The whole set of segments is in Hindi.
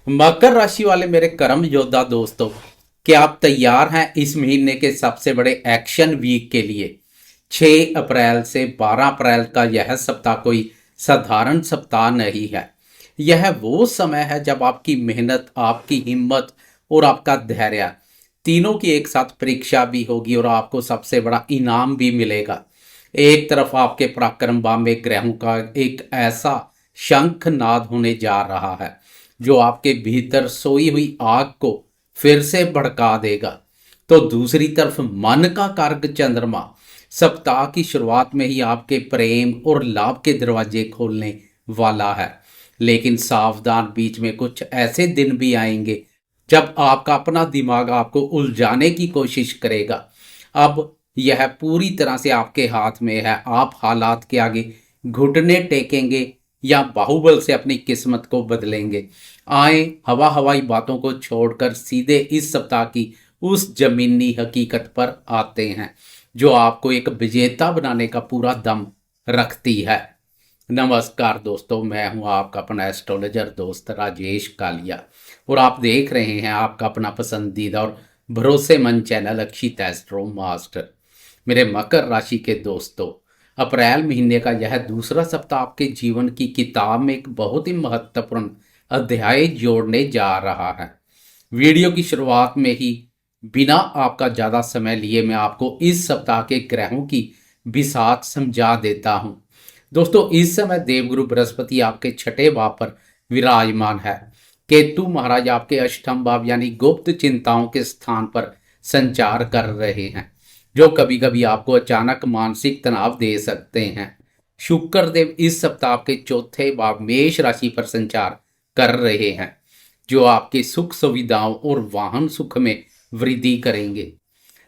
मकर राशि वाले मेरे कर्म योद्धा दोस्तों, क्या आप तैयार हैं इस महीने के सबसे बड़े एक्शन वीक के लिए? 6 अप्रैल से 12 अप्रैल का यह सप्ताह कोई साधारण सप्ताह नहीं है। यह वो समय है जब आपकी मेहनत, आपकी हिम्मत और आपका धैर्य तीनों की एक साथ परीक्षा भी होगी और आपको सबसे बड़ा इनाम भी मिलेगा। एक तरफ आपके पराक्रम बांबे ग्रहों का एक ऐसा शंखनाद होने जा रहा है जो आपके भीतर सोई हुई आग को फिर से भड़का देगा। तो दूसरी तरफ मन का कारक चंद्रमा सप्ताह की शुरुआत में ही आपके प्रेम और लाभ के दरवाजे खोलने वाला है। लेकिन सावधान, बीच में कुछ ऐसे दिन भी आएंगे जब आपका अपना दिमाग आपको उलझाने की कोशिश करेगा। अब यह पूरी तरह से आपके हाथ में है। आप हालात के आगे घुटने टेकेंगे या बाहुबल से अपनी किस्मत को बदलेंगे। आए हवा हवाई बातों को छोड़कर सीधे इस सप्ताह की उस जमीनी हकीकत पर आते हैं जो आपको एक विजेता बनाने का पूरा दम रखती है। नमस्कार दोस्तों, मैं हूं आपका अपना एस्ट्रोलॉजर दोस्त राजेश कालिया और आप देख रहे हैं आपका अपना पसंदीदा और भरोसेमंद चैनल अक्षित एस्ट्रो मास्टर। मेरे मकर राशि के दोस्तों, अप्रैल महीने का यह दूसरा सप्ताह आपके जीवन की किताब में एक बहुत ही महत्वपूर्ण अध्याय जोड़ने जा रहा है। वीडियो की शुरुआत में ही बिना आपका ज़्यादा समय लिए मैं आपको इस सप्ताह के ग्रहों की बिसात समझा देता हूं। दोस्तों, इस समय देवगुरु बृहस्पति आपके छठे भाव पर विराजमान है। केतु महाराज आपके अष्टम भाव यानी गुप्त चिंताओं के स्थान पर संचार कर रहे हैं जो कभी कभी आपको अचानक मानसिक तनाव दे सकते हैं। शुक्र देव इस सप्ताह आपके चौथे भाव मेष राशि पर संचार कर रहे हैं जो आपके सुख सुविधाओं और वाहन सुख में वृद्धि करेंगे।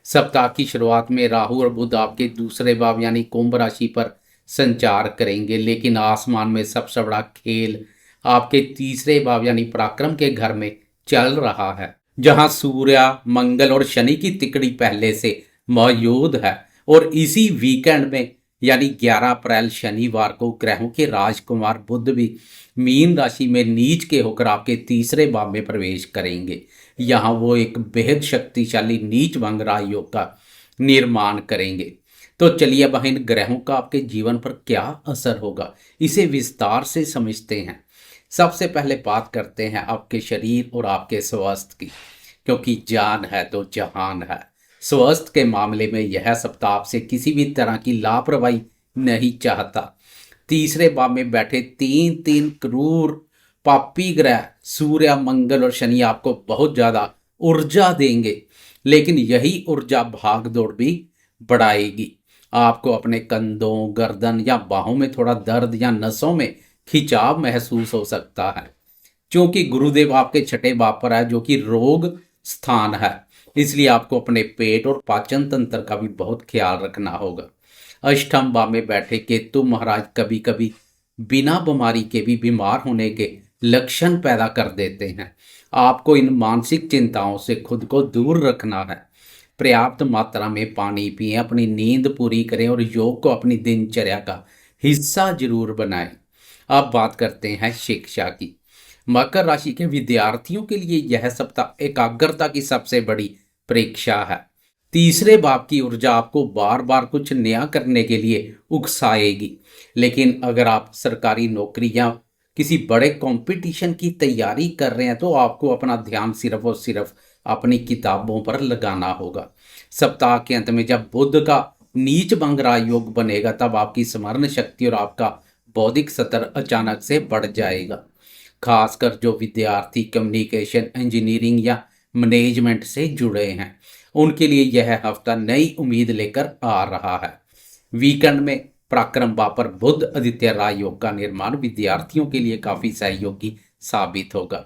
सप्ताह की शुरुआत में राहु और बुध आपके दूसरे भाव यानी कुंभ राशि पर संचार करेंगे, लेकिन आसमान में सबसे बड़ा खेल आपके तीसरे भाव यानी पराक्रम के घर में चल रहा है जहां सूर्य, मंगल और शनि की तिकड़ी पहले से मौजूद है। और इसी वीकेंड में यानी 11 अप्रैल शनिवार को ग्रहों के राजकुमार बुध भी मीन राशि में नीच के होकर आपके तीसरे भाव में प्रवेश करेंगे। यहाँ वो एक बेहद शक्तिशाली नीच भंग राजयोग का निर्माण करेंगे। तो चलिए अब इन ग्रहों का आपके जीवन पर क्या असर होगा इसे विस्तार से समझते हैं। सबसे पहले बात करते हैं आपके शरीर और आपके स्वास्थ्य की, क्योंकि जान है तो जहान है। स्वास्थ्य के मामले में यह सप्ताह आपसे किसी भी तरह की लापरवाही नहीं चाहता। तीसरे भाव में बैठे तीन तीन क्रूर पापी ग्रह सूर्य, मंगल और शनि आपको बहुत ज्यादा ऊर्जा देंगे, लेकिन यही ऊर्जा भाग दौड़ भी बढ़ाएगी। आपको अपने कंधों, गर्दन या बाहों में थोड़ा दर्द या नसों में खिंचाव महसूस हो सकता है, क्योंकि गुरुदेव आपके छठे भाव पर है जो कि रोग स्थान है। इसलिए आपको अपने पेट और पाचन तंत्र का भी बहुत ख्याल रखना होगा। अष्टम भाव में बैठे केतु महाराज कभी कभी बिना बीमारी के भी बीमार होने के लक्षण पैदा कर देते हैं। आपको इन मानसिक चिंताओं से खुद को दूर रखना है। पर्याप्त मात्रा में पानी पिएं, अपनी नींद पूरी करें और योग को अपनी दिनचर्या का हिस्सा जरूर बनाएं। अब बात करते हैं शिक्षा की। मकर राशि के विद्यार्थियों के लिए यह सप्ताह एकाग्रता की सबसे बड़ी परीक्षा है। तीसरे भाव की ऊर्जा आपको बार बार कुछ नया करने के लिए उकसाएगी, लेकिन अगर आप सरकारी नौकरी या किसी बड़े कंपटीशन की तैयारी कर रहे हैं तो आपको अपना ध्यान सिर्फ और सिर्फ अपनी किताबों पर लगाना होगा। सप्ताह के अंत में जब बुध का नीच भंग योग बनेगा तब आपकी स्मरण शक्ति और आपका बौद्धिक स्तर अचानक से बढ़ जाएगा। खासकर जो विद्यार्थी कम्युनिकेशन, इंजीनियरिंग या मैनेजमेंट से जुड़े हैं उनके लिए यह हफ्ता नई उम्मीद लेकर आ रहा है। वीकेंड में पराक्रम बापर बुध आदित्य राय योग का निर्माण विद्यार्थियों के लिए काफी सहयोगी साबित होगा।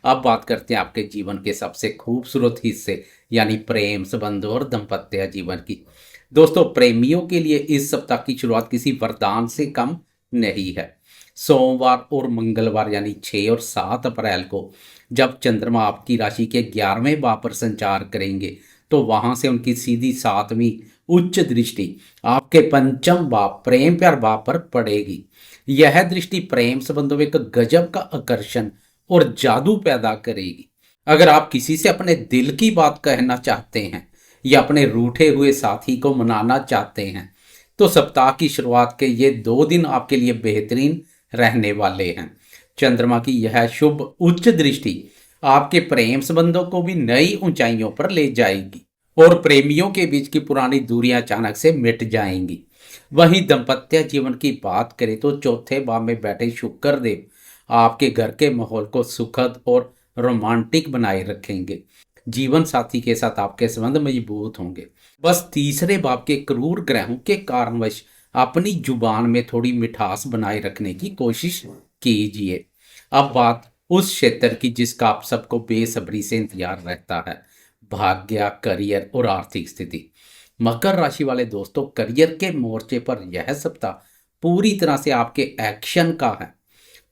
अब बात करते हैं आपके जीवन के सबसे खूबसूरत हिस्से यानी प्रेम संबंधों और दाम्पत्य जीवन की। दोस्तों, प्रेमियों के लिए इस सप्ताह की शुरुआत किसी वरदान से कम नहीं है। सोमवार और मंगलवार यानी 6 और 7 अप्रैल को जब चंद्रमा आपकी राशि के 11वें भाव पर संचार करेंगे तो वहां से उनकी सीधी 7वीं उच्च दृष्टि आपके पंचम भाव प्रेम प्यार भाव पर पड़ेगी। यह दृष्टि प्रेम संबंधों में एक गजब का आकर्षण और जादू पैदा करेगी। अगर आप किसी से अपने दिल की बात कहना चाहते हैं या अपने रूठे हुए साथी को मनाना चाहते हैं तो सप्ताह की शुरुआत के ये 2 दिन आपके लिए बेहतरीन रहने वाले हैं। चंद्रमा की यह शुभ उच्च दृष्टि आपके प्रेम संबंधों को भी नई ऊंचाइयों पर ले जाएगी और प्रेमियों के बीच की पुरानी दूरियां अचानक से मिट जाएंगी। वहीं दाम्पत्य जीवन की बात करें तो चौथे भाव में बैठे शुक्र देव आपके घर के माहौल को सुखद और रोमांटिक बनाए रखेंगे। जीवन साथी के साथ आपके संबंध मजबूत होंगे। बस तीसरे भाव के क्रूर ग्रहों के कारणवश अपनी जुबान में थोड़ी मिठास बनाए रखने की कोशिश कीजिए। अब बात उस क्षेत्र की जिसका आप सबको बेसब्री से इंतजार रहता है, भाग्य, करियर और आर्थिक स्थिति। मकर राशि वाले दोस्तों, करियर के मोर्चे पर यह सप्ताह पूरी तरह से आपके एक्शन का है।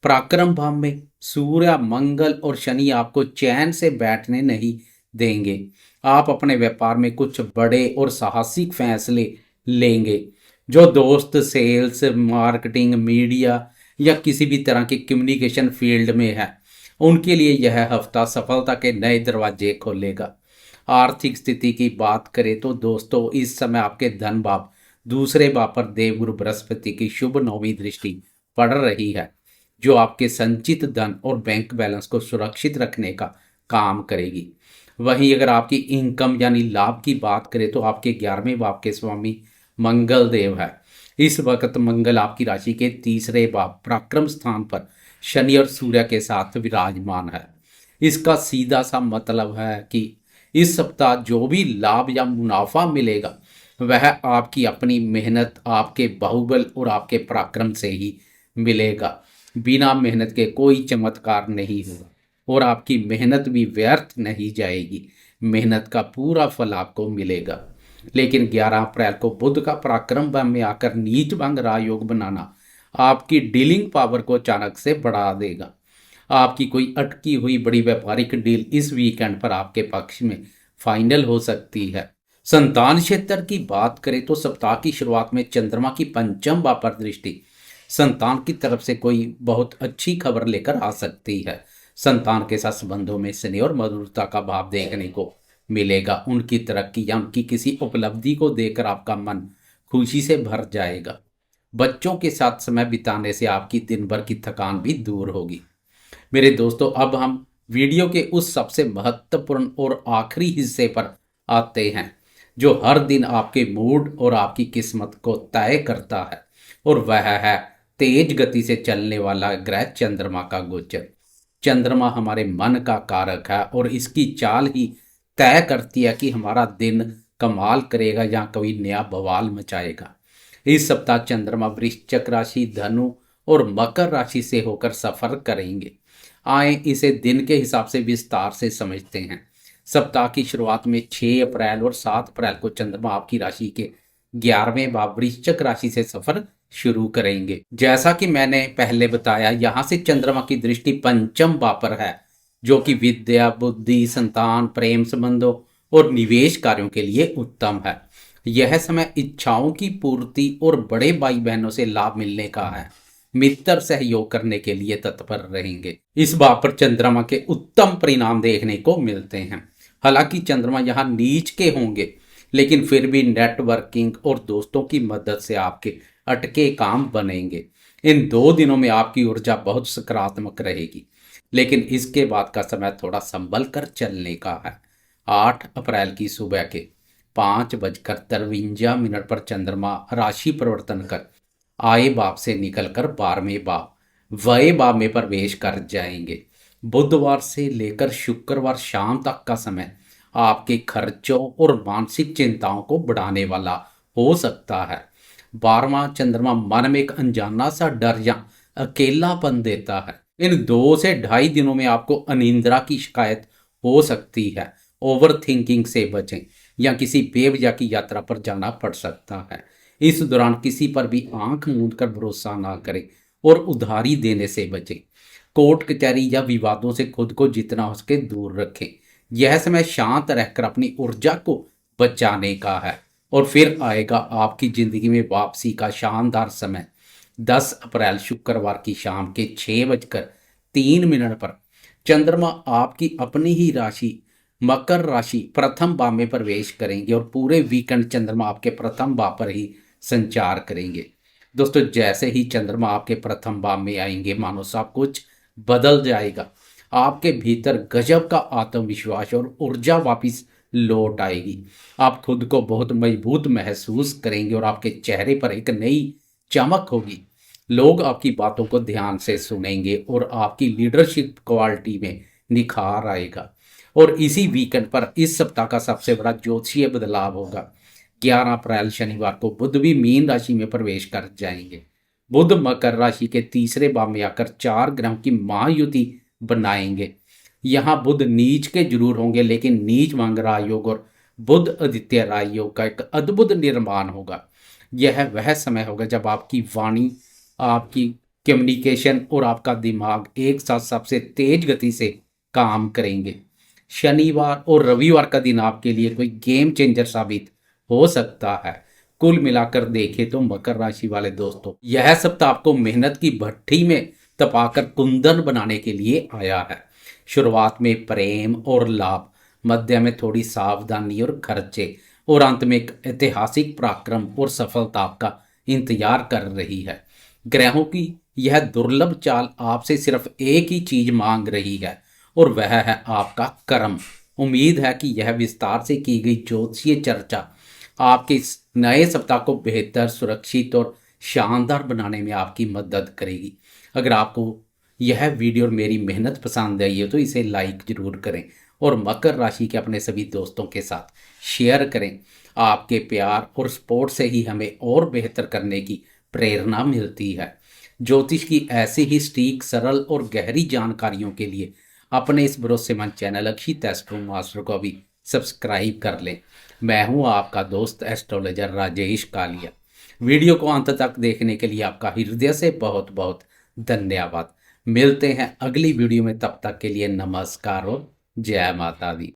पराक्रम भाव में सूर्य, मंगल और शनि आपको चैन से बैठने नहीं देंगे। आप अपने व्यापार में कुछ बड़े और साहसिक फैसले लेंगे। जो दोस्त सेल्स, मार्केटिंग, मीडिया या किसी भी तरह के कम्युनिकेशन फील्ड में है उनके लिए यह हफ्ता सफलता के नए दरवाजे खोलेगा। आर्थिक स्थिति की बात करें तो दोस्तों, इस समय आपके धन भाव दूसरे भाव पर देवगुरु बृहस्पति की शुभ नौवीं दृष्टि पड़ रही है जो आपके संचित धन और बैंक बैलेंस को सुरक्षित रखने का काम करेगी। वहीं अगर आपकी इनकम यानी लाभ की बात करें तो आपके 11वें भाव के स्वामी मंगल देव है। इस वक्त मंगल आपकी राशि के तीसरे भाव पराक्रम स्थान पर शनि और सूर्य के साथ विराजमान है। इसका सीधा सा मतलब है कि इस सप्ताह जो भी लाभ या मुनाफा मिलेगा वह आपकी अपनी मेहनत, आपके बाहुबल और आपके पराक्रम से ही मिलेगा। बिना मेहनत के कोई चमत्कार नहीं होगा और आपकी मेहनत भी व्यर्थ नहीं जाएगी। मेहनत का पूरा फल आपको मिलेगा। लेकिन 11 अप्रैल को बुध का पराक्रम भाव में आकर नीच भंग राजयोग बनाना आपकी डीलिंग पावर को अचानक से बढ़ा देगा। आपकी कोई अटकी हुई बड़ी व्यापारिक डील इस वीकेंड पर आपके पक्ष में फाइनल हो सकती है। संतान क्षेत्र की बात करें तो सप्ताह की शुरुआत में चंद्रमा की पंचम भाव पर दृष्टि संतान की तरफ से कोई बहुत अच्छी खबर लेकर आ सकती है। संतान के साथ संबंधों में स्नेह और मधुरता का भाव देखने को मिलेगा। उनकी तरक्की या उनकी किसी उपलब्धि को देखकर आपका मन खुशी से भर जाएगा। बच्चों के साथ समय बिताने से आपकी दिन भर की थकान भी दूर होगी। मेरे दोस्तों, अब हम वीडियो के उस सबसे महत्वपूर्ण और आखिरी हिस्से पर आते हैं जो हर दिन आपके मूड और आपकी किस्मत को तय करता है, और वह है तेज गति से चलने वाला ग्रह चंद्रमा का गोचर। चंद्रमा हमारे मन का कारक है और इसकी चाल ही तय करती है कि हमारा दिन कमाल करेगा या कोई नया बवाल मचाएगा। इस सप्ताह चंद्रमा वृश्चिक राशि, धनु और मकर राशि से होकर सफर करेंगे। आए इसे दिन के हिसाब से विस्तार से समझते हैं। सप्ताह की शुरुआत में 6 अप्रैल और 7 अप्रैल को चंद्रमा आपकी राशि के 11वें भाव वृश्चिक राशि से सफर शुरू करेंगे। जैसा कि मैंने पहले बताया, यहाँ से चंद्रमा की दृष्टि पंचम भाव पर है जो कि विद्या, बुद्धि, संतान, प्रेम संबंधों और निवेश कार्यों के लिए उत्तम है। यह समय इच्छाओं की पूर्ति और बड़े भाई बहनों से लाभ मिलने का है। मित्र सहयोग करने के लिए तत्पर रहेंगे। इस बात पर चंद्रमा के उत्तम परिणाम देखने को मिलते हैं। हालांकि चंद्रमा यहाँ नीच के होंगे, लेकिन फिर भी नेटवर्किंग और दोस्तों की मदद से आपके अटके काम बनेंगे। इन 2 दिनों में आपकी ऊर्जा बहुत सकारात्मक रहेगी, लेकिन इसके बाद का समय थोड़ा संभल कर चलने का है। 8 अप्रैल की सुबह के 5:53 पर चंद्रमा राशि परिवर्तन कर आए भाव से निकलकर 12वें भाव वय भाव में प्रवेश कर जाएंगे। बुधवार से लेकर शुक्रवार शाम तक का समय आपके खर्चों और मानसिक चिंताओं को बढ़ाने वाला हो सकता है। 12वां चंद्रमा मन में एक अनजाना सा डर या अकेलापन देता है। इन 2 से 2.5 दिनों में आपको अनिद्रा की शिकायत हो सकती है। ओवर थिंकिंग से बचें या किसी बेवजह की यात्रा पर जाना पड़ सकता है। इस दौरान किसी पर भी आंख मूंद कर भरोसा ना करें और उधारी देने से बचें। कोर्ट कचहरी या विवादों से खुद को जितना हो सके दूर रखें। यह समय शांत रहकर अपनी ऊर्जा को बचाने का है। और फिर आएगा आपकी जिंदगी में वापसी का शानदार समय। 10 अप्रैल शुक्रवार की शाम के 6:03 पर चंद्रमा आपकी अपनी ही राशि मकर राशि प्रथम भाव में प्रवेश करेंगे और पूरे वीकेंड चंद्रमा आपके प्रथम भाव पर ही संचार करेंगे। दोस्तों, जैसे ही चंद्रमा आपके प्रथम भाव में आएंगे मानो सब कुछ बदल जाएगा। आपके भीतर गजब का आत्मविश्वास और ऊर्जा वापिस लौट आएगी। आप खुद को बहुत मजबूत महसूस करेंगे और आपके चेहरे पर एक नई चमक होगी। लोग आपकी बातों को ध्यान से सुनेंगे और आपकी लीडरशिप क्वालिटी में निखार आएगा। और इसी वीकेंड पर इस सप्ताह का सबसे बड़ा ज्योतिषीय बदलाव होगा। 11 अप्रैल शनिवार को बुध भी मीन राशि में प्रवेश कर जाएंगे। बुध मकर राशि के तीसरे भाव में आकर 4 ग्रहों की महायुति बनाएंगे। यहाँ बुध नीच के जरूर होंगे, लेकिन नीच मंग राजयोग और बुध आदित्य राजयोग का एक अद्भुत निर्माण होगा। यह वह समय होगा जब आपकी वाणी, आपकी कम्युनिकेशन और आपका दिमाग एक साथ सबसे तेज गति से काम करेंगे। शनिवार और रविवार का दिन आपके लिए कोई गेम चेंजर साबित हो सकता है। कुल मिलाकर देखें तो मकर राशि वाले दोस्तों, यह सप्ताह आपको मेहनत की भट्ठी में तपाकर कुंदन बनाने के लिए आया है। शुरुआत में प्रेम और लाभ, मध्य में थोड़ी सावधानी और खर्चे, और अंत में एक ऐतिहासिक पराक्रम और सफलता आपका इंतजार कर रही है। ग्रहों की यह दुर्लभ चाल आपसे सिर्फ एक ही चीज मांग रही है, और वह है आपका कर्म। उम्मीद है कि यह विस्तार से की गई ज्योतिषीय चर्चा आपके इस नए सप्ताह को बेहतर, सुरक्षित और शानदार बनाने में आपकी मदद करेगी। अगर आपको यह वीडियो और मेरी मेहनत पसंद आई है तो इसे लाइक जरूर करें और मकर राशि के अपने सभी दोस्तों के साथ शेयर करें। आपके प्यार और सपोर्ट से ही हमें और बेहतर करने की प्रेरणा मिलती है। ज्योतिष की ऐसी ही सटीक, सरल और गहरी जानकारियों के लिए अपने इस भरोसेमंद चैनल अक्षित एस्ट्रो मास्टर को भी सब्सक्राइब कर लें। मैं हूं आपका दोस्त एस्ट्रोलॉजर राजेश कालिया। वीडियो को अंत तक देखने के लिए आपका हृदय से बहुत बहुत धन्यवाद। मिलते हैं अगली वीडियो में, तब तक के लिए नमस्कार और जय माता दी।